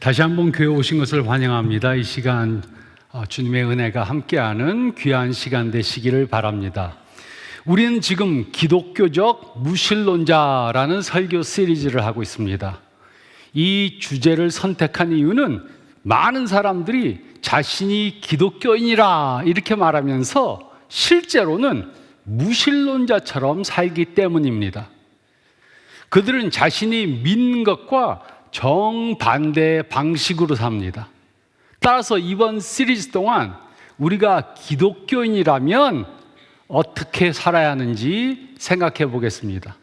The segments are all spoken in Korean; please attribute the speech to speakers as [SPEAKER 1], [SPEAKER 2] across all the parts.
[SPEAKER 1] 다시 한번 교회 오신 것을 환영합니다. 이 시간 주님의 은혜가 함께하는 귀한 시간 되시기를 바랍니다. 우리는 지금 기독교적 무신론자라는 설교 시리즈를 하고 있습니다. 이 주제를 선택한 이유는 많은 사람들이 자신이 기독교인이라 이렇게 말하면서 실제로는 무신론자처럼 살기 때문입니다. 그들은 자신이 믿는 것과 정반대 방식으로 삽니다. 따라서 이번 시리즈 동안 우리가 기독교인이라면 어떻게 살아야 하는지 생각해 보겠습니다.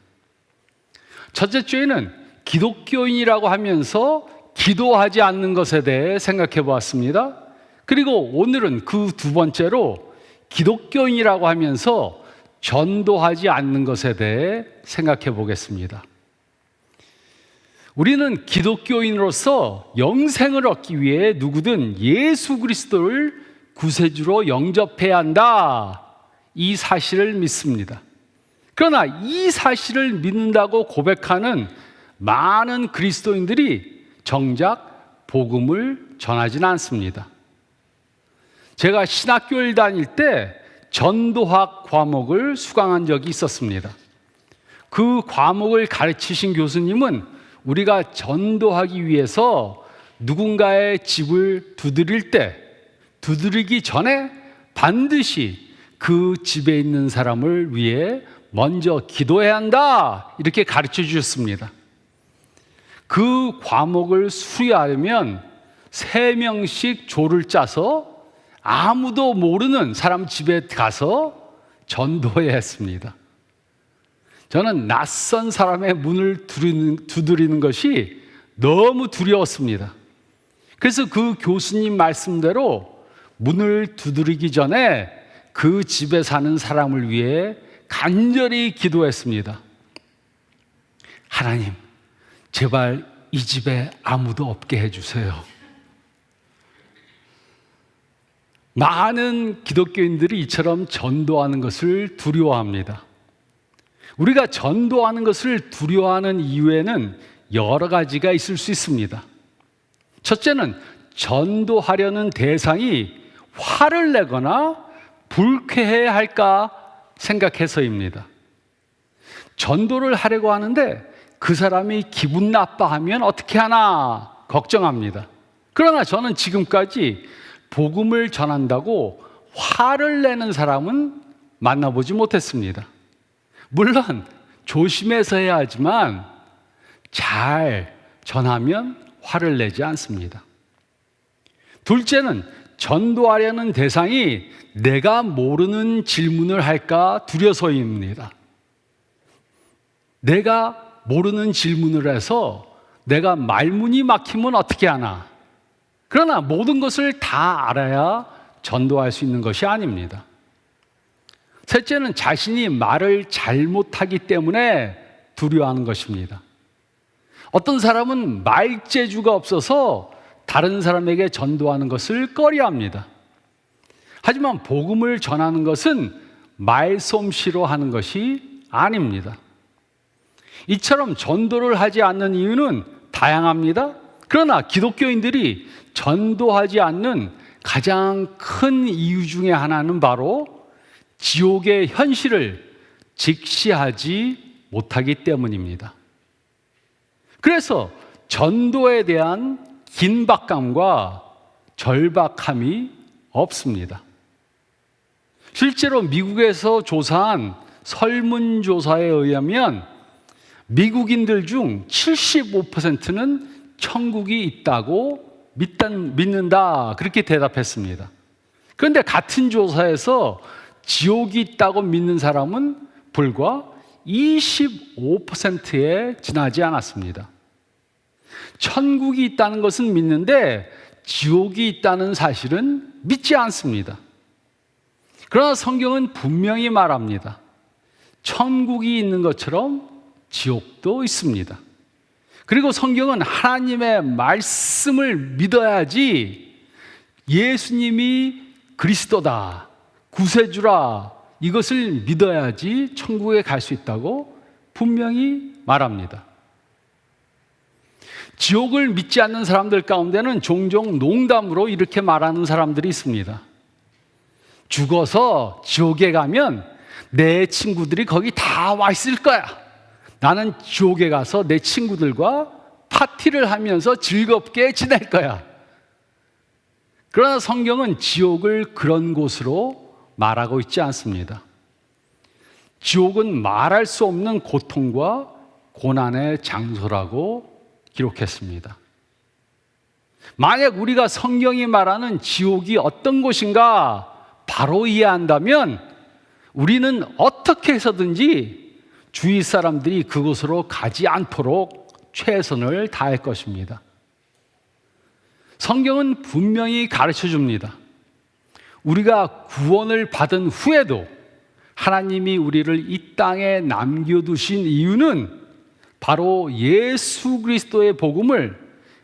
[SPEAKER 1] 첫째 주에는 기독교인이라고 하면서 기도하지 않는 것에 대해 생각해 보았습니다. 그리고 오늘은 그 두 번째로 기독교인이라고 하면서 전도하지 않는 것에 대해 생각해 보겠습니다. 우리는 기독교인으로서 영생을 얻기 위해 누구든 예수 그리스도를 구세주로 영접해야 한다, 이 사실을 믿습니다. 그러나 이 사실을 믿는다고 고백하는 많은 그리스도인들이 정작 복음을 전하지는 않습니다. 제가 신학교를 다닐 때 전도학 과목을 수강한 적이 있었습니다. 그 과목을 가르치신 교수님은 우리가 전도하기 위해서 누군가의 집을 두드릴 때 두드리기 전에 반드시 그 집에 있는 사람을 위해 먼저 기도해야 한다, 이렇게 가르쳐 주셨습니다. 그 과목을 수료하려면 3명씩 조를 짜서 아무도 모르는 사람 집에 가서 전도해야 했습니다. 저는 낯선 사람의 문을 두드리는 것이 너무 두려웠습니다. 그래서 그 교수님 말씀대로 문을 두드리기 전에 그 집에 사는 사람을 위해 간절히 기도했습니다. 하나님, 제발 이 집에 아무도 없게 해주세요. 많은 기독교인들이 이처럼 전도하는 것을 두려워합니다. 우리가 전도하는 것을 두려워하는 이유에는 여러 가지가 있을 수 있습니다. 첫째는 전도하려는 대상이 화를 내거나 불쾌해 할까 생각해서입니다. 전도를 하려고 하는데 그 사람이 기분 나빠하면 어떻게 하나 걱정합니다. 그러나 저는 지금까지 복음을 전한다고 화를 내는 사람은 만나보지 못했습니다. 물론 조심해서 해야 하지만 잘 전하면 화를 내지 않습니다. 둘째는 전도하려는 대상이 내가 모르는 질문을 할까 두려서입니다. 내가 모르는 질문을 해서 내가 말문이 막히면 어떻게 하나. 그러나 모든 것을 다 알아야 전도할 수 있는 것이 아닙니다. 셋째는 자신이 말을 잘못하기 때문에 두려워하는 것입니다. 어떤 사람은 말재주가 없어서 다른 사람에게 전도하는 것을 꺼려합니다. 하지만 복음을 전하는 것은 말솜씨로 하는 것이 아닙니다. 이처럼 전도를 하지 않는 이유는 다양합니다. 그러나 기독교인들이 전도하지 않는 가장 큰 이유 중에 하나는 바로 지옥의 현실을 직시하지 못하기 때문입니다. 그래서 전도에 대한 긴박감과 절박함이 없습니다. 실제로 미국에서 조사한 설문조사에 의하면 미국인들 중 75%는 천국이 있다고 믿는다, 그렇게 대답했습니다. 그런데 같은 조사에서 지옥이 있다고 믿는 사람은 불과 25%에 지나지 않았습니다. 천국이 있다는 것은 믿는데 지옥이 있다는 사실은 믿지 않습니다. 그러나 성경은 분명히 말합니다. 천국이 있는 것처럼 지옥도 있습니다. 그리고 성경은 하나님의 말씀을 믿어야지 예수님이 그리스도다, 구세주라, 이것을 믿어야지 천국에 갈 수 있다고 분명히 말합니다. 지옥을 믿지 않는 사람들 가운데는 종종 농담으로 이렇게 말하는 사람들이 있습니다. 죽어서 지옥에 가면 내 친구들이 거기 다 와 있을 거야. 나는 지옥에 가서 내 친구들과 파티를 하면서 즐겁게 지낼 거야. 그러나 성경은 지옥을 그런 곳으로 말하고 있지 않습니다. 지옥은 말할 수 없는 고통과 고난의 장소라고 기록했습니다. 만약 우리가 성경이 말하는 지옥이 어떤 곳인가 바로 이해한다면 우리는 어떻게 해서든지 주위 사람들이 그곳으로 가지 않도록 최선을 다할 것입니다. 성경은 분명히 가르쳐 줍니다. 우리가 구원을 받은 후에도 하나님이 우리를 이 땅에 남겨두신 이유는 바로 예수 그리스도의 복음을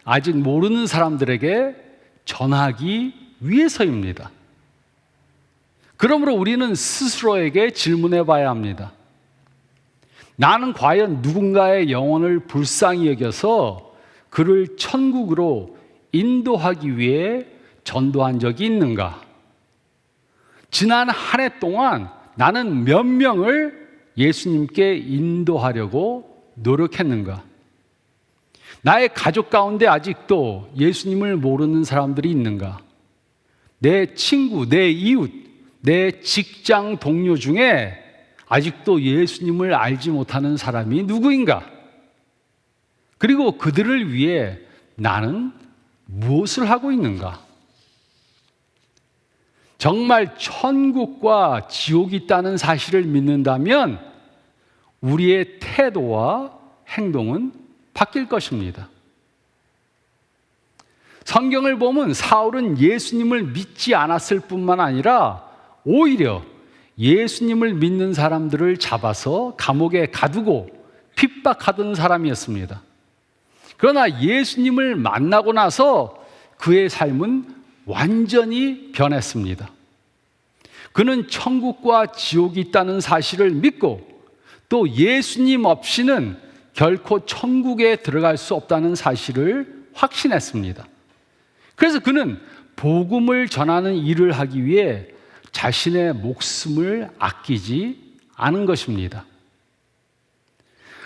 [SPEAKER 1] 아직 모르는 사람들에게 전하기 위해서입니다. 그러므로 우리는 스스로에게 질문해 봐야 합니다. 나는 과연 누군가의 영혼을 불쌍히 여겨서 그를 천국으로 인도하기 위해 전도한 적이 있는가? 지난 한 해 동안 나는 몇 명을 예수님께 인도하려고 노력했는가? 나의 가족 가운데 아직도 예수님을 모르는 사람들이 있는가? 내 친구, 내 이웃, 내 직장 동료 중에 아직도 예수님을 알지 못하는 사람이 누구인가? 그리고 그들을 위해 나는 무엇을 하고 있는가? 정말 천국과 지옥이 있다는 사실을 믿는다면 우리의 태도와 행동은 바뀔 것입니다. 성경을 보면 사울은 예수님을 믿지 않았을 뿐만 아니라 오히려 예수님을 믿는 사람들을 잡아서 감옥에 가두고 핍박하던 사람이었습니다. 그러나 예수님을 만나고 나서 그의 삶은 완전히 변했습니다. 그는 천국과 지옥이 있다는 사실을 믿고 또 예수님 없이는 결코 천국에 들어갈 수 없다는 사실을 확신했습니다. 그래서 그는 복음을 전하는 일을 하기 위해 자신의 목숨을 아끼지 않은 것입니다.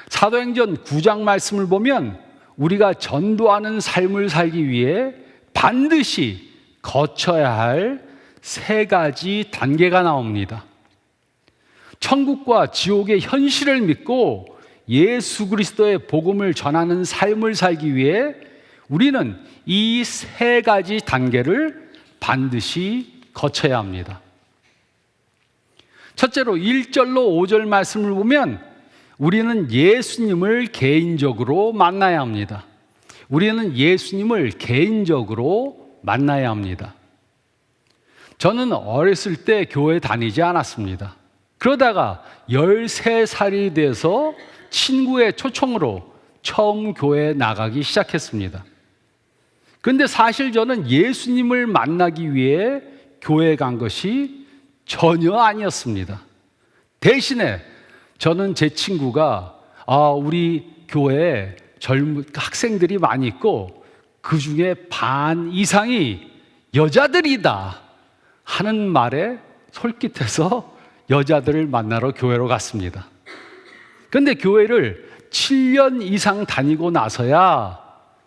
[SPEAKER 1] 사도행전 9장 말씀을 보면 우리가 전도하는 삶을 살기 위해 반드시 거쳐야 할 세 가지 단계가 나옵니다. 천국과 지옥의 현실을 믿고 예수 그리스도의 복음을 전하는 삶을 살기 위해 우리는 이 세 가지 단계를 반드시 거쳐야 합니다. 첫째로 1절로 5절 말씀을 보면 우리는 예수님을 개인적으로 만나야 합니다. 우리는 예수님을 개인적으로 만나야 합니다. 저는 어렸을 때 교회 다니지 않았습니다. 그러다가 13살이 돼서 친구의 초청으로 처음 교회에 나가기 시작했습니다. 그런데 사실 저는 예수님을 만나기 위해 교회에 간 것이 전혀 아니었습니다. 대신에 저는 제 친구가 우리 교회에 젊은 학생들이 많이 있고 그 중에 반 이상이 여자들이다 하는 말에 솔깃해서 여자들을 만나러 교회로 갔습니다. 그런데 교회를 7년 이상 다니고 나서야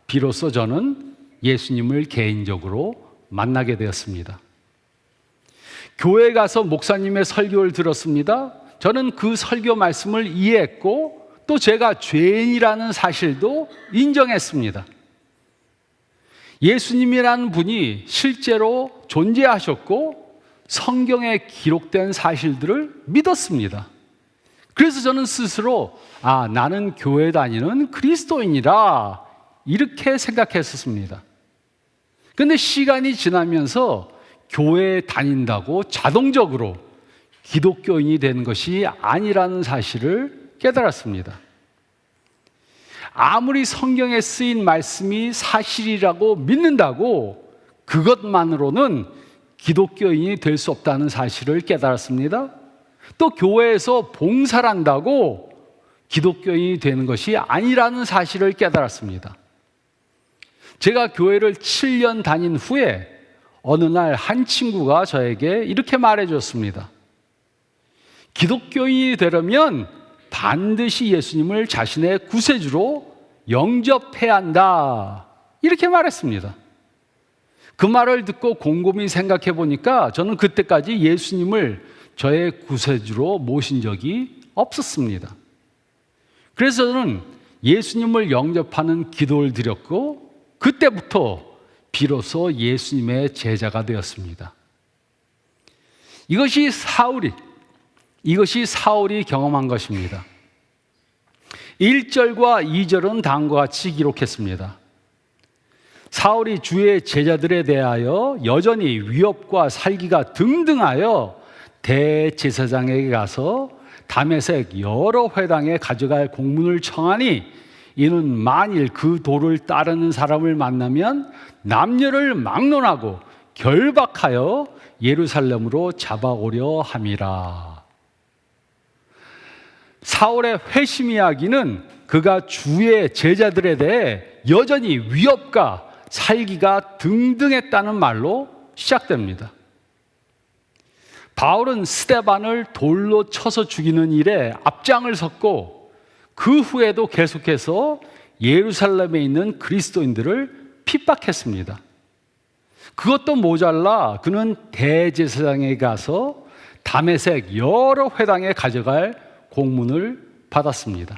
[SPEAKER 1] 비로소 저는 예수님을 개인적으로 만나게 되었습니다. 교회에 가서 목사님의 설교를 들었습니다. 저는 그 설교 말씀을 이해했고 또 제가 죄인이라는 사실도 인정했습니다. 예수님이라는 분이 실제로 존재하셨고 성경에 기록된 사실들을 믿었습니다. 그래서 저는 스스로 나는 교회 다니는 그리스도인이라 이렇게 생각했었습니다. 그런데 시간이 지나면서 교회에 다닌다고 자동적으로 기독교인이 되는 것이 아니라는 사실을 깨달았습니다. 아무리 성경에 쓰인 말씀이 사실이라고 믿는다고 그것만으로는 기독교인이 될 수 없다는 사실을 깨달았습니다. 또 교회에서 봉사를 한다고 기독교인이 되는 것이 아니라는 사실을 깨달았습니다. 제가 교회를 7년 다닌 후에 어느 날 한 친구가 저에게 이렇게 말해줬습니다. 기독교인이 되려면 반드시 예수님을 자신의 구세주로 영접해야 한다. 이렇게 말했습니다. 그 말을 듣고 곰곰이 생각해 보니까 저는 그때까지 예수님을 저의 구세주로 모신 적이 없었습니다. 그래서 저는 예수님을 영접하는 기도를 드렸고 그때부터 비로소 예수님의 제자가 되었습니다. 이것이 사울이 경험한 것입니다. 1절과 2절은 다음과 같이 기록했습니다. 사울이 주의 제자들에 대하여 여전히 위협과 살기가 등등하여 대제사장에게 가서 다메섹 여러 회당에 가져갈 공문을 청하니 이는 만일 그 도를 따르는 사람을 만나면 남녀를 막론하고 결박하여 예루살렘으로 잡아오려 함이라. 사울의 회심 이야기는 그가 주의 제자들에 대해 여전히 위협과 살기가 등등했다는 말로 시작됩니다. 바울은 스데반을 돌로 쳐서 죽이는 일에 앞장을 섰고 그 후에도 계속해서 예루살렘에 있는 그리스도인들을 핍박했습니다. 그것도 모자라 그는 대제사장에게 가서 다메섹 여러 회당에 가져갈 공문을 받았습니다.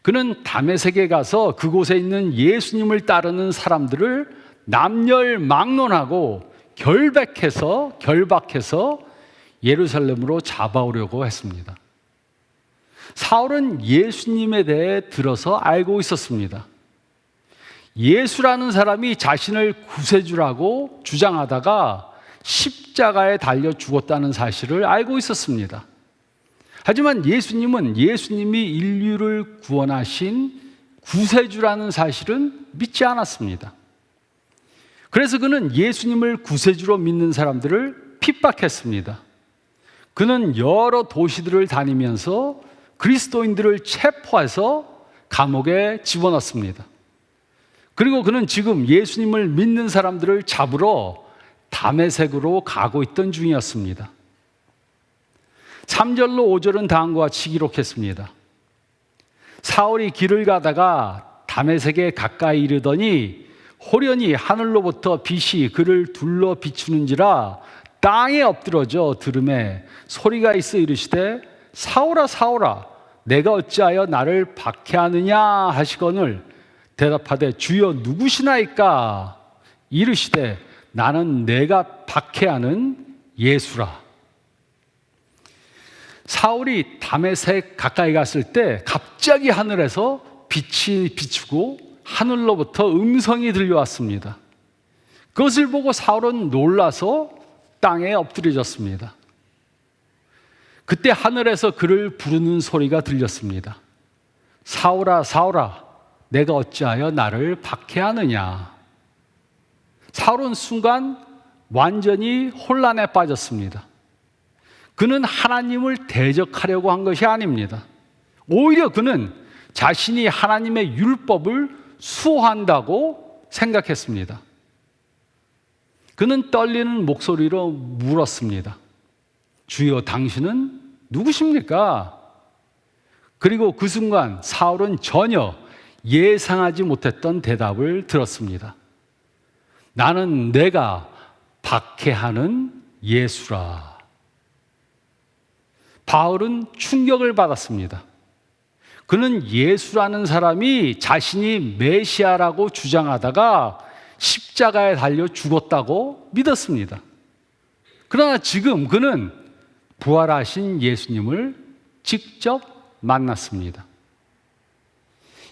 [SPEAKER 1] 그는 다메섹에 가서 그곳에 있는 예수님을 따르는 사람들을 남멸막론하고 결박해서 예루살렘으로 잡아오려고 했습니다. 사울은 예수님에 대해 들어서 알고 있었습니다. 예수라는 사람이 자신을 구세주라고 주장하다가 십자가에 달려 죽었다는 사실을 알고 있었습니다. 하지만 예수님이 인류를 구원하신 구세주라는 사실은 믿지 않았습니다. 그래서 그는 예수님을 구세주로 믿는 사람들을 핍박했습니다. 그는 여러 도시들을 다니면서 그리스도인들을 체포해서 감옥에 집어넣습니다. 그리고 그는 지금 예수님을 믿는 사람들을 잡으러 다메섹으로 가고 있던 중이었습니다. 3절로 5절은 다음과 같이 기록했습니다. 사울이 길을 가다가 다메섹에 가까이 이르더니 호련히 하늘로부터 빛이 그를 둘러 비추는지라 땅에 엎드러져 들음에 소리가 있어 이르시되 사울아 사울아 내가 어찌하여 나를 박해하느냐 하시거늘 대답하되 주여 누구시나이까 이르시되 나는 내가 박해하는 예수라. 사울이 다메섹 가까이 갔을 때 갑자기 하늘에서 빛이 비추고 하늘로부터 음성이 들려왔습니다. 그것을 보고 사울은 놀라서 땅에 엎드려졌습니다. 그때 하늘에서 그를 부르는 소리가 들렸습니다. 사울아 사울아 내가 어찌하여 나를 박해하느냐. 사울은 순간 완전히 혼란에 빠졌습니다. 그는 하나님을 대적하려고 한 것이 아닙니다. 오히려 그는 자신이 하나님의 율법을 수호한다고 생각했습니다. 그는 떨리는 목소리로 물었습니다. 주여 당신은 누구십니까? 그리고 그 순간 사울은 전혀 예상하지 못했던 대답을 들었습니다. 나는 내가 박해하는 예수라. 바울은 충격을 받았습니다. 그는 예수라는 사람이 자신이 메시아라고 주장하다가 십자가에 달려 죽었다고 믿었습니다. 그러나 지금 그는 부활하신 예수님을 직접 만났습니다.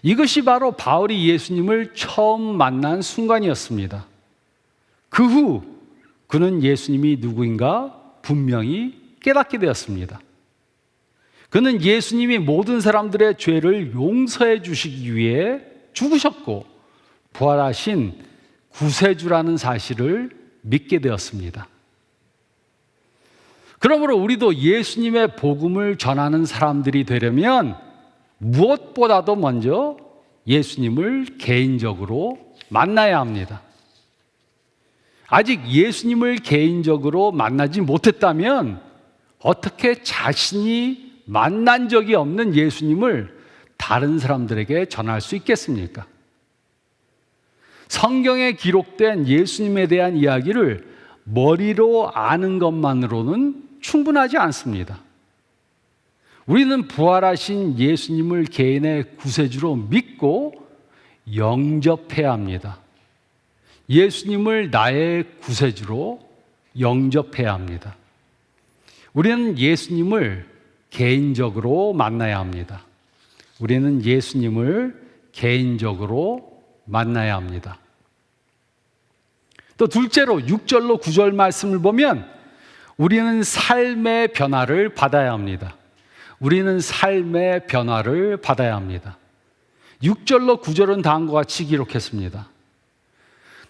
[SPEAKER 1] 이것이 바로 바울이 예수님을 처음 만난 순간이었습니다. 그 후 그는 예수님이 누구인가 분명히 깨닫게 되었습니다. 그는 예수님이 모든 사람들의 죄를 용서해 주시기 위해 죽으셨고 부활하신 구세주라는 사실을 믿게 되었습니다. 그러므로 우리도 예수님의 복음을 전하는 사람들이 되려면 무엇보다도 먼저 예수님을 개인적으로 만나야 합니다. 아직 예수님을 개인적으로 만나지 못했다면 어떻게 자신이 만난 적이 없는 예수님을 다른 사람들에게 전할 수 있겠습니까? 성경에 기록된 예수님에 대한 이야기를 머리로 아는 것만으로는 충분하지 않습니다. 우리는 부활하신 예수님을 개인의 구세주로 믿고 영접해야 합니다. 예수님을 나의 구세주로 영접해야 합니다. 우리는 예수님을 개인적으로 만나야 합니다. 우리는 예수님을 개인적으로 만나야 합니다. 또 둘째로 6절로 9절 말씀을 보면 우리는 삶의 변화를 받아야 합니다. 우리는 삶의 변화를 받아야 합니다. 6절로 9절은 다음과 같이 기록했습니다.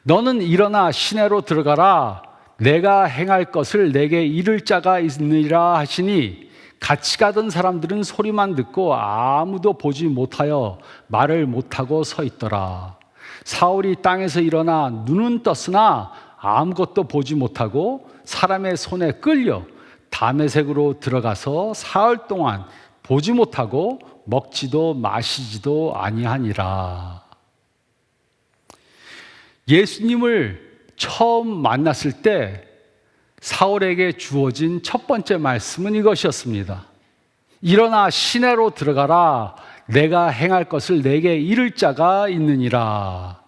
[SPEAKER 1] 너는 일어나 시내로 들어가라. 내가 행할 것을 내게 이를 자가 있느니라 하시니 같이 가던 사람들은 소리만 듣고 아무도 보지 못하여 말을 못하고 서 있더라. 사울이 땅에서 일어나 눈은 떴으나 아무것도 보지 못하고 사람의 손에 끌려 다메섹으로 들어가서 사흘 동안 보지 못하고 먹지도 마시지도 아니하니라. 예수님을 처음 만났을 때 사울에게 주어진 첫 번째 말씀은 이것이었습니다. 일어나 시내로 들어가라. 내가 행할 것을 내게 이를 자가 있느니라.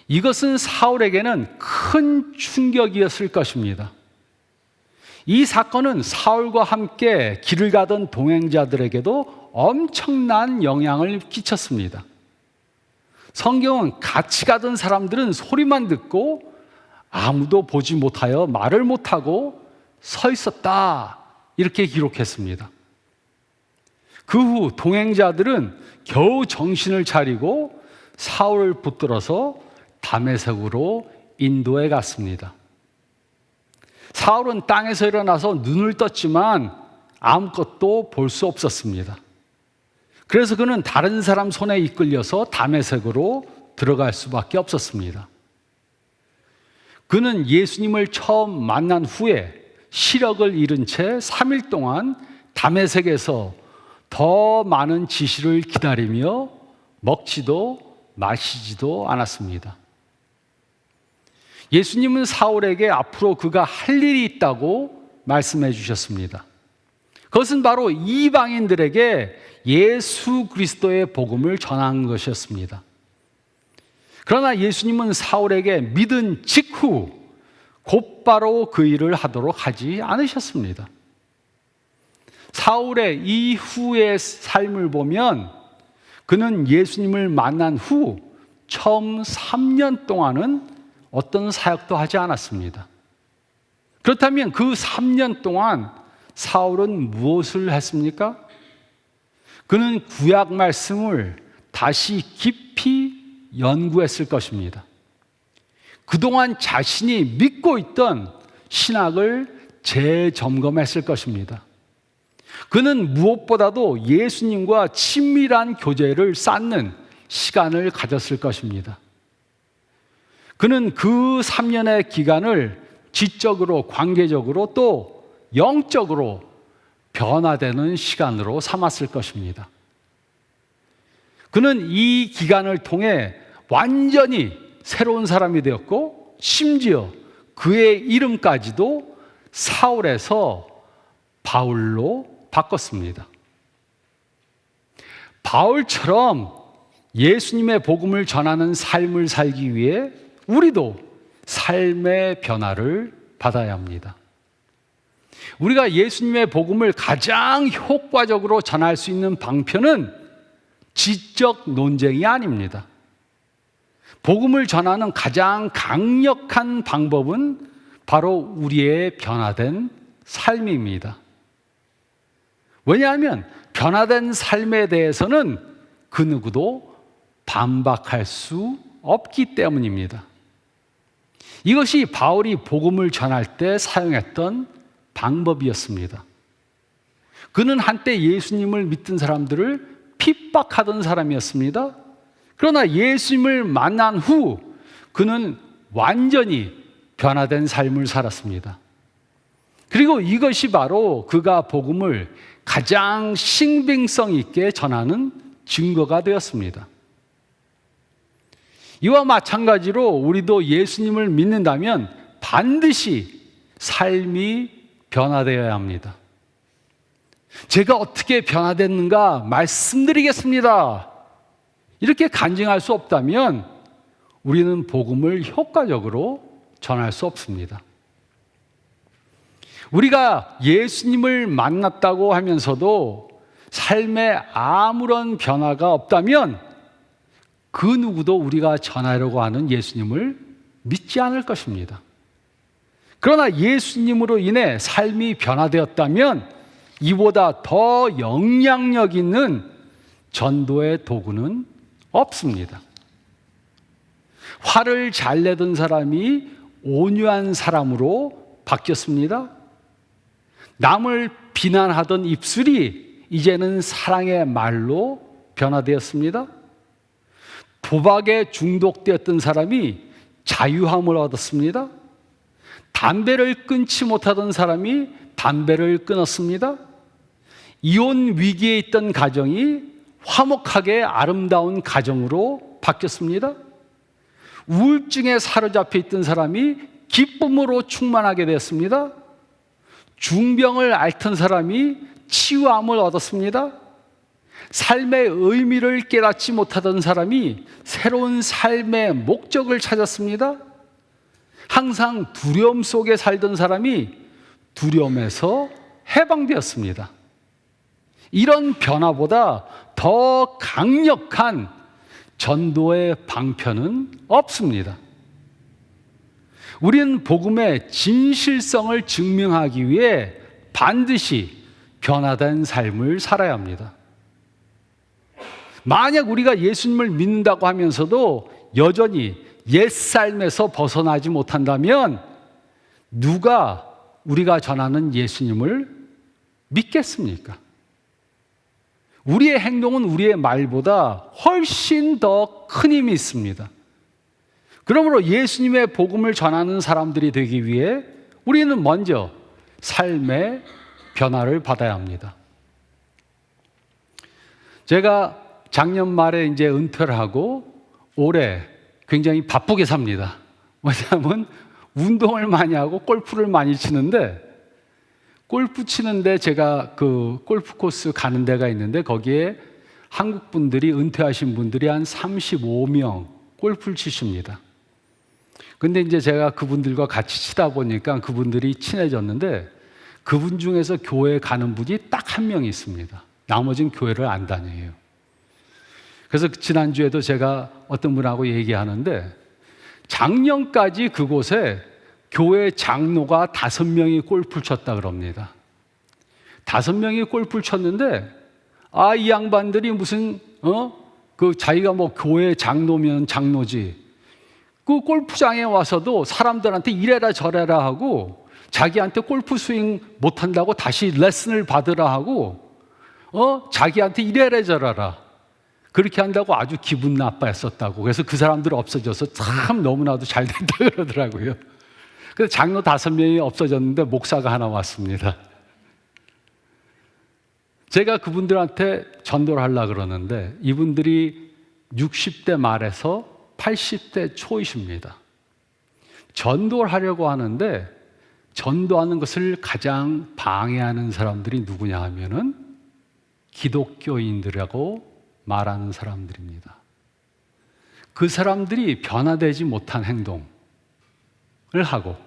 [SPEAKER 1] 이것은 사울에게는 큰 충격이었을 것입니다. 이 사건은 사울과 함께 길을 가던 동행자들에게도 엄청난 영향을 끼쳤습니다. 성경은 같이 가던 사람들은 소리만 듣고 아무도 보지 못하여 말을 못하고 서 있었다, 이렇게 기록했습니다. 그 후 동행자들은 겨우 정신을 차리고 사울을 붙들어서 다메섹으로 인도해 갔습니다. 사울은 땅에서 일어나서 눈을 떴지만 아무것도 볼 수 없었습니다. 그래서 그는 다른 사람 손에 이끌려서 다메섹으로 들어갈 수밖에 없었습니다. 그는 예수님을 처음 만난 후에 시력을 잃은 채 3일 동안 다메섹에서 더 많은 지시를 기다리며 먹지도 마시지도 않았습니다. 예수님은 사울에게 앞으로 그가 할 일이 있다고 말씀해 주셨습니다. 그것은 바로 이방인들에게 예수 그리스도의 복음을 전하는 것이었습니다. 그러나 예수님은 사울에게 믿은 직후 곧바로 그 일을 하도록 하지 않으셨습니다. 사울의 이후의 삶을 보면 그는 예수님을 만난 후 처음 3년 동안은 어떤 사역도 하지 않았습니다. 그렇다면 그 3년 동안 사울은 무엇을 했습니까? 그는 구약 말씀을 다시 깊이 연구했을 것입니다. 그동안 자신이 믿고 있던 신학을 재점검했을 것입니다. 그는 무엇보다도 예수님과 친밀한 교제를 쌓는 시간을 가졌을 것입니다. 그는 그 3년의 기간을 지적으로, 관계적으로 또 영적으로 변화되는 시간으로 삼았을 것입니다. 그는 이 기간을 통해 완전히 새로운 사람이 되었고 심지어 그의 이름까지도 사울에서 바울로 바꿨습니다. 바울처럼 예수님의 복음을 전하는 삶을 살기 위해 우리도 삶의 변화를 받아야 합니다. 우리가 예수님의 복음을 가장 효과적으로 전할 수 있는 방편은 지적 논쟁이 아닙니다. 복음을 전하는 가장 강력한 방법은 바로 우리의 변화된 삶입니다. 왜냐하면 변화된 삶에 대해서는 그 누구도 반박할 수 없기 때문입니다. 이것이 바울이 복음을 전할 때 사용했던 방법이었습니다. 그는 한때 예수님을 믿던 사람들을 핍박하던 사람이었습니다. 그러나 예수님을 만난 후 그는 완전히 변화된 삶을 살았습니다. 그리고 이것이 바로 그가 복음을 가장 신빙성 있게 전하는 증거가 되었습니다. 이와 마찬가지로 우리도 예수님을 믿는다면 반드시 삶이 변화되어야 합니다. 제가 어떻게 변화됐는가 말씀드리겠습니다. 이렇게 간증할 수 없다면 우리는 복음을 효과적으로 전할 수 없습니다. 우리가 예수님을 만났다고 하면서도 삶에 아무런 변화가 없다면 그 누구도 우리가 전하려고 하는 예수님을 믿지 않을 것입니다. 그러나 예수님으로 인해 삶이 변화되었다면 이보다 더 영향력 있는 전도의 도구는 없습니다. 화를 잘 내던 사람이 온유한 사람으로 바뀌었습니다. 남을 비난하던 입술이 이제는 사랑의 말로 변화되었습니다. 도박에 중독되었던 사람이 자유함을 얻었습니다. 담배를 끊지 못하던 사람이 담배를 끊었습니다. 이혼 위기에 있던 가정이 화목하게 아름다운 가정으로 바뀌었습니다. 우울증에 사로잡혀 있던 사람이 기쁨으로 충만하게 되었습니다. 중병을 앓던 사람이 치유함을 얻었습니다. 삶의 의미를 깨닫지 못하던 사람이 새로운 삶의 목적을 찾았습니다. 항상 두려움 속에 살던 사람이 두려움에서 해방되었습니다. 이런 변화보다 더 강력한 전도의 방편은 없습니다. 우리는 복음의 진실성을 증명하기 위해 반드시 변화된 삶을 살아야 합니다. 만약 우리가 예수님을 믿는다고 하면서도 여전히 옛삶에서 벗어나지 못한다면 누가 우리가 전하는 예수님을 믿겠습니까? 우리의 행동은 우리의 말보다 훨씬 더 큰 힘이 있습니다. 그러므로 예수님의 복음을 전하는 사람들이 되기 위해 우리는 먼저 삶의 변화를 받아야 합니다. 제가 작년 말에 이제 은퇴를 하고 올해 굉장히 바쁘게 삽니다. 왜냐하면 운동을 많이 하고 골프를 많이 치는데 골프 치는데 제가 그 골프 코스 가는 데가 있는데 거기에 한국 분들이 은퇴하신 분들이 한 35명 골프를 치십니다. 근데 이제 제가 그분들과 같이 치다 보니까 그분들이 친해졌는데 그분 중에서 교회 가는 분이 딱 한 명이 있습니다. 나머지는 교회를 안 다녀요. 그래서 지난주에도 제가 어떤 분하고 얘기하는데 작년까지 그곳에 교회 장로가 5명이 골프를 쳤다 그럽니다. 5명이 골프를 쳤는데 이 양반들이 무슨 그 자기가 뭐 교회 장로면 장로지 그 골프장에 와서도 사람들한테 이래라 저래라 하고 자기한테 골프 스윙 못한다고 다시 레슨을 받으라 하고 자기한테 이래라 저래라 그렇게 한다고 아주 기분 나빠했었다고. 그래서 그 사람들 없어져서 참 너무나도 잘 됐다 그러더라고요. 그래서 장로 5명이 없어졌는데 목사가 하나 왔습니다. 제가 그분들한테 전도를 하려고 그러는데 이분들이 60대 말에서 80대 초이십니다. 전도를 하려고 하는데 전도하는 것을 가장 방해하는 사람들이 누구냐 하면은 기독교인들이라고 말하는 사람들입니다. 그 사람들이 변화되지 못한 행동을 하고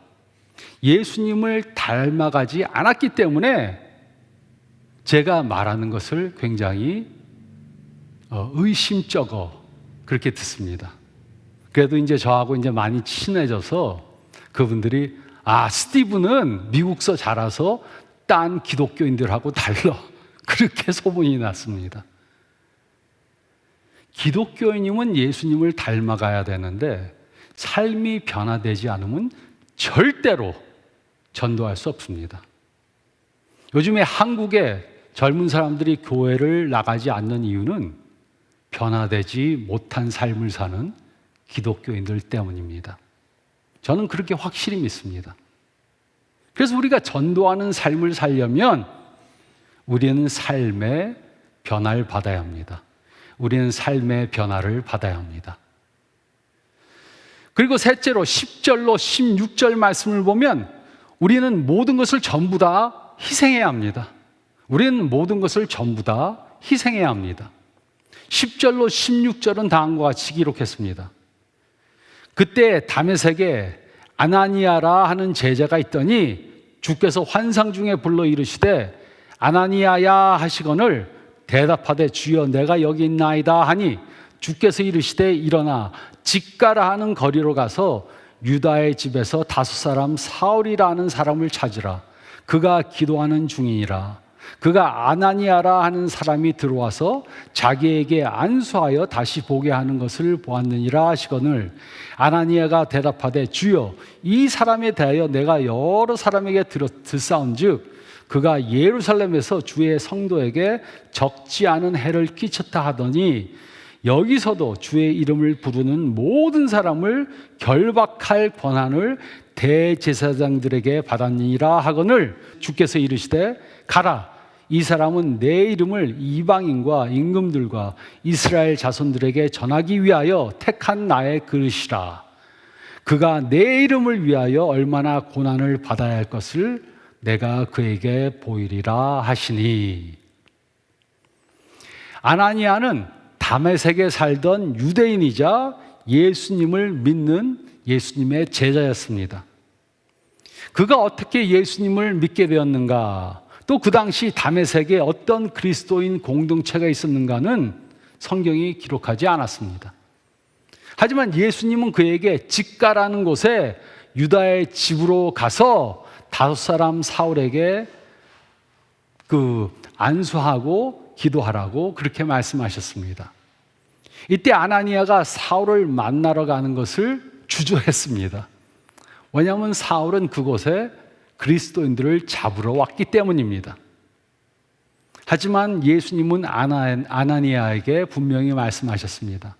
[SPEAKER 1] 예수님을 닮아가지 않았기 때문에 제가 말하는 것을 굉장히 의심쩍어 그렇게 듣습니다. 그래도 이제 저하고 이제 많이 친해져서 그분들이 스티브는 미국서 자라서 딴 기독교인들하고 달라 그렇게 소문이 났습니다. 기독교인이면 예수님을 닮아가야 되는데 삶이 변화되지 않으면 절대로 전도할 수 없습니다. 요즘에 한국에 젊은 사람들이 교회를 나가지 않는 이유는 변화되지 못한 삶을 사는 기독교인들 때문입니다. 저는 그렇게 확실히 믿습니다. 그래서 우리가 전도하는 삶을 살려면 우리는 삶의 변화를 받아야 합니다. 우리는 삶의 변화를 받아야 합니다. 그리고 셋째로 10절로 16절 말씀을 보면 우리는 모든 것을 전부 다 희생해야 합니다. 우리는 모든 것을 전부 다 희생해야 합니다. 10절로 16절은 다음과 같이 기록했습니다. 그때 다메섹에 아나니아라 하는 제자가 있더니 주께서 환상 중에 불러 이르시되 아나니아야 하시거늘 대답하되 주여 내가 여기 있나이다 하니 주께서 이르시되 일어나 직가라 하는 거리로 가서 유다의 집에서 5사람 사울이라 하는 사람을 찾으라. 그가 기도하는 중이니라. 그가 아나니아라 하는 사람이 들어와서 자기에게 안수하여 다시 보게 하는 것을 보았느니라 하시거늘 아나니아가 대답하되 주여 이 사람에 대하여 내가 여러 사람에게 듣사온즉 그가 예루살렘에서 주의 성도에게 적지 않은 해를 끼쳤다 하더니 여기서도 주의 이름을 부르는 모든 사람을 결박할 권한을 대제사장들에게 받았니라 하거늘 주께서 이르시되 가라 이 사람은 내 이름을 이방인과 임금들과 이스라엘 자손들에게 전하기 위하여 택한 나의 그릇이라. 그가 내 이름을 위하여 얼마나 고난을 받아야 할 것을 내가 그에게 보이리라 하시니. 아나니아는 다메섹에 살던 유대인이자 예수님을 믿는 예수님의 제자였습니다. 그가 어떻게 예수님을 믿게 되었는가? 또 그 당시 다메섹에 어떤 그리스도인 공동체가 있었는가는 성경이 기록하지 않았습니다. 하지만 예수님은 그에게 직가라는 곳에 유다의 집으로 가서 5사람 사울에게 안수하고 기도하라고 그렇게 말씀하셨습니다. 이때 아나니아가 사울을 만나러 가는 것을 주저했습니다. 왜냐하면 사울은 그곳에 그리스도인들을 잡으러 왔기 때문입니다. 하지만 예수님은 아나니아에게 분명히 말씀하셨습니다.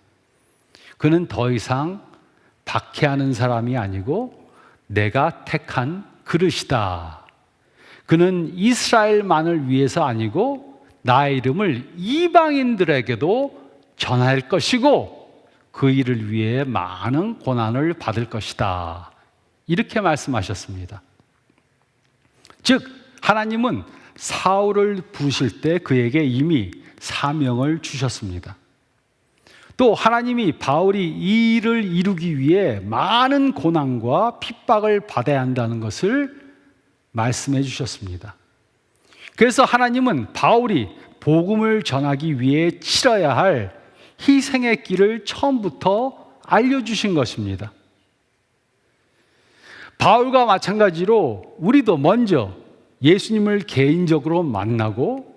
[SPEAKER 1] 그는 더 이상 박해하는 사람이 아니고 내가 택한 그릇이다. 그는 이스라엘만을 위해서 아니고 나의 이름을 이방인들에게도 전할 것이고 그 일을 위해 많은 고난을 받을 것이다. 이렇게 말씀하셨습니다. 즉 하나님은 사울을 부르실 때 그에게 이미 사명을 주셨습니다. 또 하나님이 바울이 이 일을 이루기 위해 많은 고난과 핍박을 받아야 한다는 것을 말씀해 주셨습니다. 그래서 하나님은 바울이 복음을 전하기 위해 치러야 할 희생의 길을 처음부터 알려주신 것입니다. 바울과 마찬가지로 우리도 먼저 예수님을 개인적으로 만나고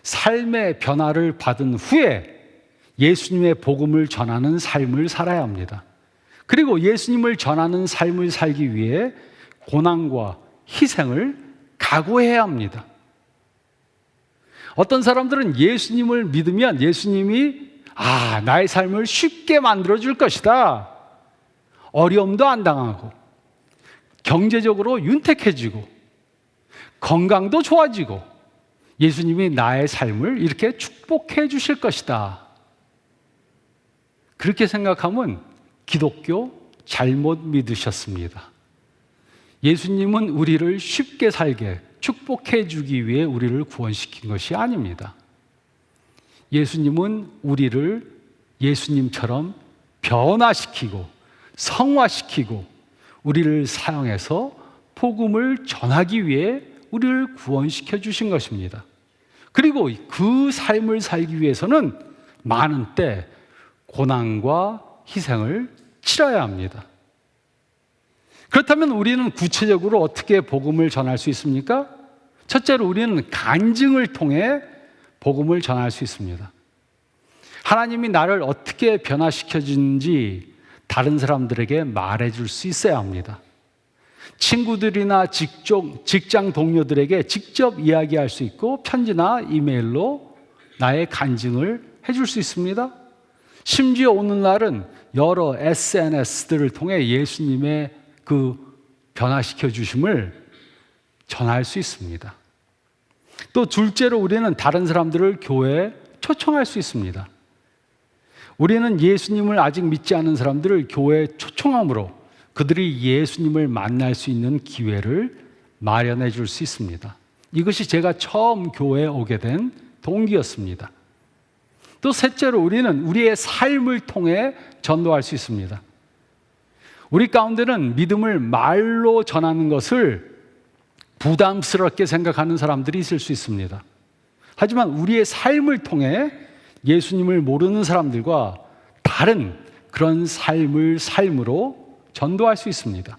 [SPEAKER 1] 삶의 변화를 받은 후에 예수님의 복음을 전하는 삶을 살아야 합니다. 그리고 예수님을 전하는 삶을 살기 위해 고난과 희생을 각오해야 합니다. 어떤 사람들은 예수님을 믿으면 예수님이 나의 삶을 쉽게 만들어줄 것이다. 어려움도 안 당하고 경제적으로 윤택해지고 건강도 좋아지고 예수님이 나의 삶을 이렇게 축복해 주실 것이다. 그렇게 생각하면 기독교 잘못 믿으셨습니다. 예수님은 우리를 쉽게 살게 축복해 주기 위해 우리를 구원시킨 것이 아닙니다. 예수님은 우리를 예수님처럼 변화시키고 성화시키고 우리를 사용해서 복음을 전하기 위해 우리를 구원시켜 주신 것입니다. 그리고 그 삶을 살기 위해서는 많은 때 고난과 희생을 치러야 합니다. 그렇다면 우리는 구체적으로 어떻게 복음을 전할 수 있습니까? 첫째로 우리는 간증을 통해 복음을 전할 수 있습니다. 하나님이 나를 어떻게 변화시켜 주는지 다른 사람들에게 말해줄 수 있어야 합니다. 친구들이나 직장 동료들에게 직접 이야기할 수 있고 편지나 이메일로 나의 간증을 해줄 수 있습니다. 심지어 오늘날은 여러 SNS들을 통해 예수님의 그 변화시켜 주심을 전할 수 있습니다. 또 둘째로 우리는 다른 사람들을 교회에 초청할 수 있습니다. 우리는 예수님을 아직 믿지 않은 사람들을 교회에 초청함으로 그들이 예수님을 만날 수 있는 기회를 마련해 줄 수 있습니다. 이것이 제가 처음 교회에 오게 된 동기였습니다. 또 셋째로 우리는 우리의 삶을 통해 전도할 수 있습니다. 우리 가운데는 믿음을 말로 전하는 것을 부담스럽게 생각하는 사람들이 있을 수 있습니다. 하지만 우리의 삶을 통해 예수님을 모르는 사람들과 다른 그런 삶으로 전도할 수 있습니다.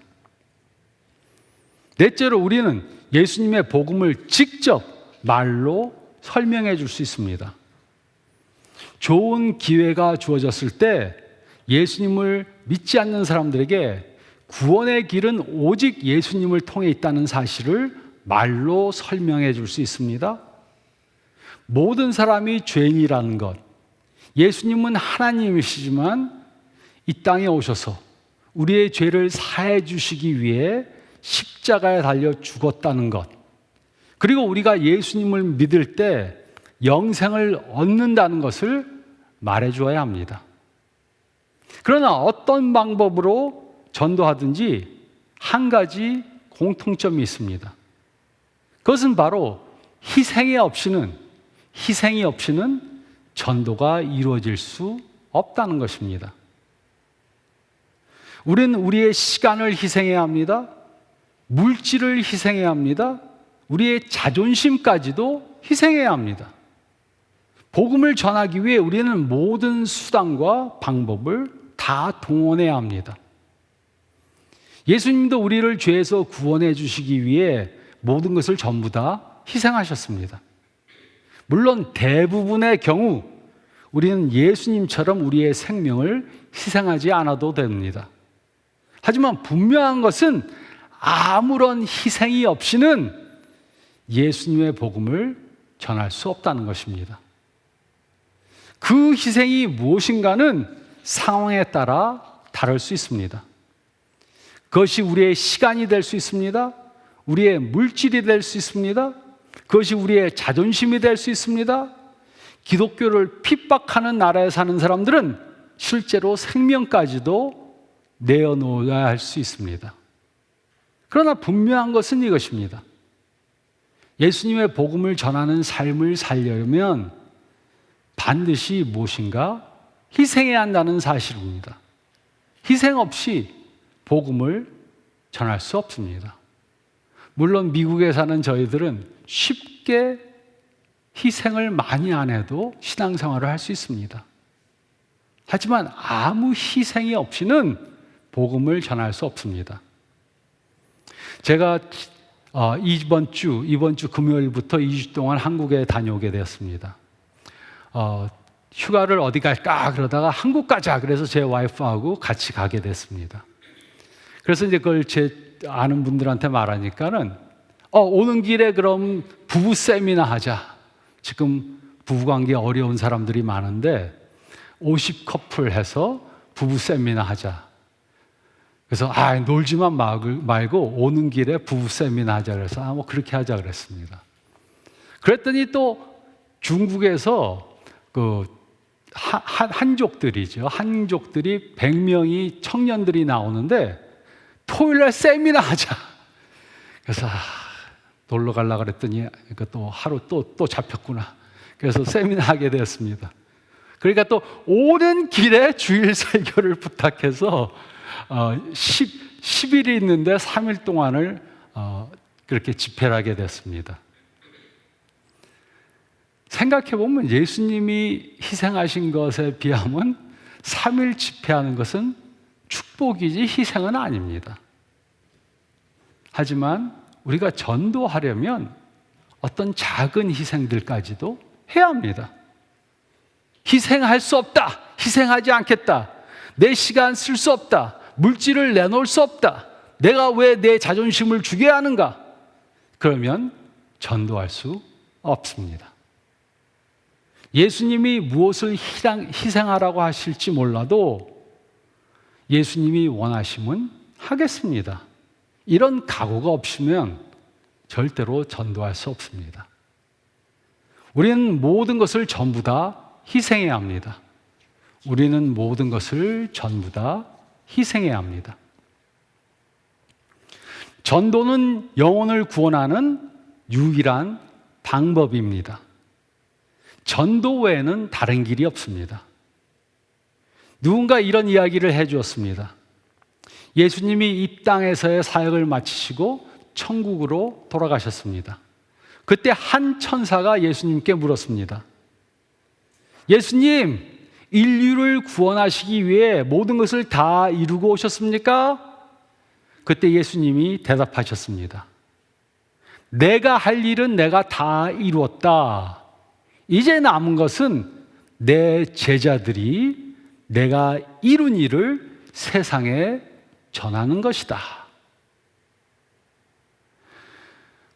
[SPEAKER 1] 넷째로 우리는 예수님의 복음을 직접 말로 설명해 줄 수 있습니다. 좋은 기회가 주어졌을 때 예수님을 믿지 않는 사람들에게 구원의 길은 오직 예수님을 통해 있다는 사실을 말로 설명해 줄 수 있습니다. 모든 사람이 죄인이라는 것, 예수님은 하나님이시지만 이 땅에 오셔서 우리의 죄를 사해 주시기 위해 십자가에 달려 죽었다는 것, 그리고 우리가 예수님을 믿을 때 영생을 얻는다는 것을 말해 주어야 합니다. 그러나 어떤 방법으로 전도하든지 한 가지 공통점이 있습니다. 그것은 바로 희생이 없이는 전도가 이루어질 수 없다는 것입니다. 우리는 우리의 시간을 희생해야 합니다. 물질을 희생해야 합니다. 우리의 자존심까지도 희생해야 합니다. 복음을 전하기 위해 우리는 모든 수단과 방법을 다 동원해야 합니다. 예수님도 우리를 죄에서 구원해 주시기 위해 모든 것을 전부 다 희생하셨습니다. 물론 대부분의 경우 우리는 예수님처럼 우리의 생명을 희생하지 않아도 됩니다. 하지만 분명한 것은 아무런 희생이 없이는 예수님의 복음을 전할 수 없다는 것입니다. 그 희생이 무엇인가는 상황에 따라 다를 수 있습니다. 그것이 우리의 시간이 될 수 있습니다. 우리의 물질이 될 수 있습니다. 그것이 우리의 자존심이 될 수 있습니다. 기독교를 핍박하는 나라에 사는 사람들은 실제로 생명까지도 내어놓아야 할 수 있습니다. 그러나 분명한 것은 이것입니다. 예수님의 복음을 전하는 삶을 살려면 반드시 무엇인가 희생해야 한다는 사실입니다. 희생 없이 복음을 전할 수 없습니다. 물론 미국에 사는 저희들은 쉽게 희생을 많이 안 해도 신앙생활을 할 수 있습니다. 하지만 아무 희생이 없이는 복음을 전할 수 없습니다. 제가 이번 주 금요일부터 2주 동안 한국에 다녀오게 되었습니다. 휴가를 어디 갈까 그러다가 한국 가자 그래서 제 와이프하고 같이 가게 됐습니다. 그래서 이제 그걸 제 아는 분들한테 말하니까는 오는 길에 그럼 부부 세미나 하자. 지금 부부관계 어려운 사람들이 많은데 50커플 해서 부부 세미나 하자. 그래서 놀지만 말고 오는 길에 부부 세미나 하자 그래서 뭐 그렇게 하자 그랬습니다. 그랬더니 또 중국에서 그 한족들이죠. 한족들이 100명이 청년들이 나오는데 토요일날 세미나 하자. 그래서 놀러 가려고 그랬더니 또 하루 또 잡혔구나. 그래서 세미나 하게 되었습니다. 그러니까 또 오는 길에 주일 설교를 부탁해서 10일이 있는데 3일 동안을 그렇게 집회를 하게 됐습니다. 생각해보면 예수님이 희생하신 것에 비하면 3일 집회하는 것은 축복이지 희생은 아닙니다. 하지만 우리가 전도하려면 어떤 작은 희생들까지도 해야 합니다. 희생할 수 없다. 희생하지 않겠다. 내 시간 쓸 수 없다. 물질을 내놓을 수 없다. 내가 왜 내 자존심을 죽여야 하는가? 그러면 전도할 수 없습니다. 예수님이 무엇을 희생하라고 하실지 몰라도 예수님이 원하시면 하겠습니다. 이런 각오가 없으면 절대로 전도할 수 없습니다. 우리는 모든 것을 전부 다 희생해야 합니다. 우리는 모든 것을 전부 다 희생해야 합니다. 전도는 영혼을 구원하는 유일한 방법입니다. 전도 외에는 다른 길이 없습니다. 누군가 이런 이야기를 해 주었습니다. 예수님이 이 땅에서의 사역을 마치시고 천국으로 돌아가셨습니다. 그때 한 천사가 예수님께 물었습니다. 예수님, 인류를 구원하시기 위해 모든 것을 다 이루고 오셨습니까? 그때 예수님이 대답하셨습니다. 내가 할 일은 내가 다 이루었다. 이제 남은 것은 내 제자들이 내가 이룬 일을 세상에 전하는 것이다.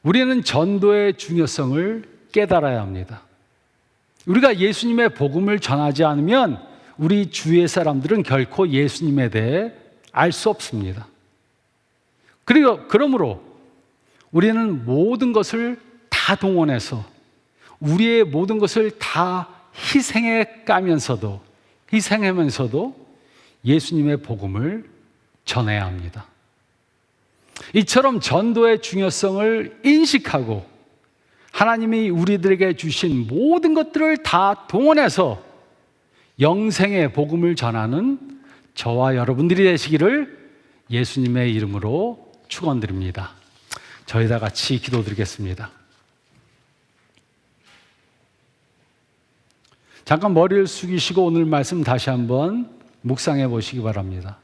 [SPEAKER 1] 우리는 전도의 중요성을 깨달아야 합니다. 우리가 예수님의 복음을 전하지 않으면 우리 주위의 사람들은 결코 예수님에 대해 알 수 없습니다. 그러므로 우리는 모든 것을 다 동원해서 우리의 모든 것을 다 희생하면서도 예수님의 복음을 전해야 합니다. 이처럼 전도의 중요성을 인식하고 하나님이 우리들에게 주신 모든 것들을 다 동원해서 영생의 복음을 전하는 저와 여러분들이 되시기를 예수님의 이름으로 축원드립니다. 저희 다 같이 기도드리겠습니다. 잠깐 머리를 숙이시고 오늘 말씀 다시 한번 묵상해 보시기 바랍니다.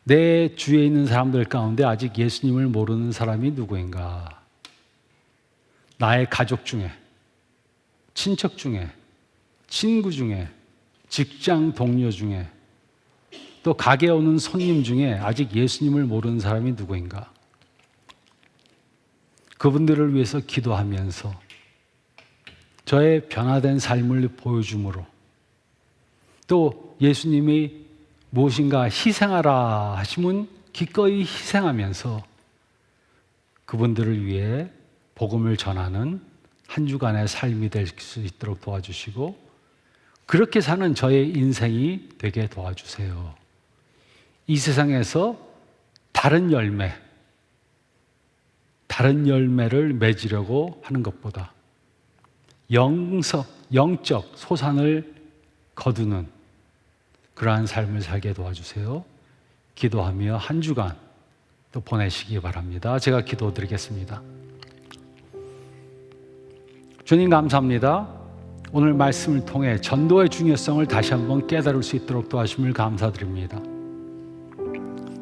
[SPEAKER 1] 내 주위에 있는 사람들 가운데 아직 예수님을 모르는 사람이 누구인가? 나의 가족 중에, 친척 중에, 친구 중에, 직장 동료 중에, 또 가게 오는 손님 중에 아직 예수님을 모르는 사람이 누구인가? 그분들을 위해서 기도하면서 저의 변화된 삶을 보여줌으로 또 예수님이 무엇인가 희생하라 하시면 기꺼이 희생하면서 그분들을 위해 복음을 전하는 한 주간의 삶이 될 수 있도록 도와주시고 그렇게 사는 저의 인생이 되게 도와주세요. 이 세상에서 다른 열매를 맺으려고 하는 것보다 영적 소산을 거두는 그러한 삶을 살게 도와주세요. 기도하며 한 주간 또 보내시기 바랍니다. 제가 기도드리겠습니다. 주님 감사합니다. 오늘 말씀을 통해 전도의 중요성을 다시 한번 깨달을 수 있도록 도와주심을 감사드립니다.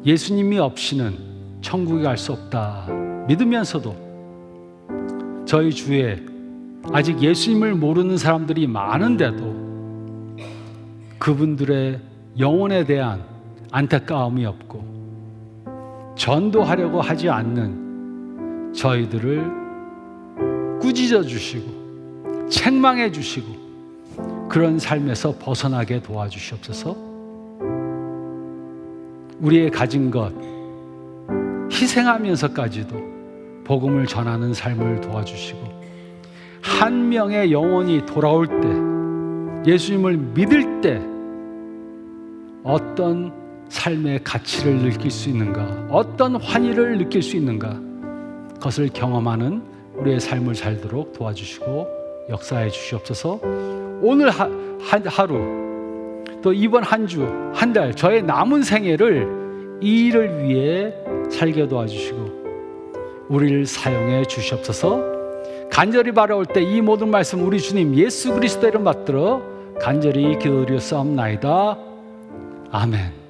[SPEAKER 1] 예수님이 없이는 천국에 갈 수 없다 믿으면서도 저희 주위에 아직 예수님을 모르는 사람들이 많은데도 그분들의 영혼에 대한 안타까움이 없고 전도하려고 하지 않는 저희들을 꾸짖어 주시고 책망해 주시고 그런 삶에서 벗어나게 도와주시옵소서. 우리의 가진 것 희생하면서까지도 복음을 전하는 삶을 도와주시고 한 명의 영혼이 돌아올 때 예수님을 믿을 때 어떤 삶의 가치를 느낄 수 있는가, 어떤 환희를 느낄 수 있는가, 그것을 경험하는 우리의 삶을 살도록 도와주시고 역사해 주시옵소서. 오늘 하루 또 이번 한 주, 한 달 저의 남은 생애를 이 일을 위해 살게 도와주시고 우리를 사용해 주시옵소서. 간절히 바라올 때 이 모든 말씀 우리 주님 예수 그리스도 이름 받들어 간절히 기도드렸사옵나이다. 아멘.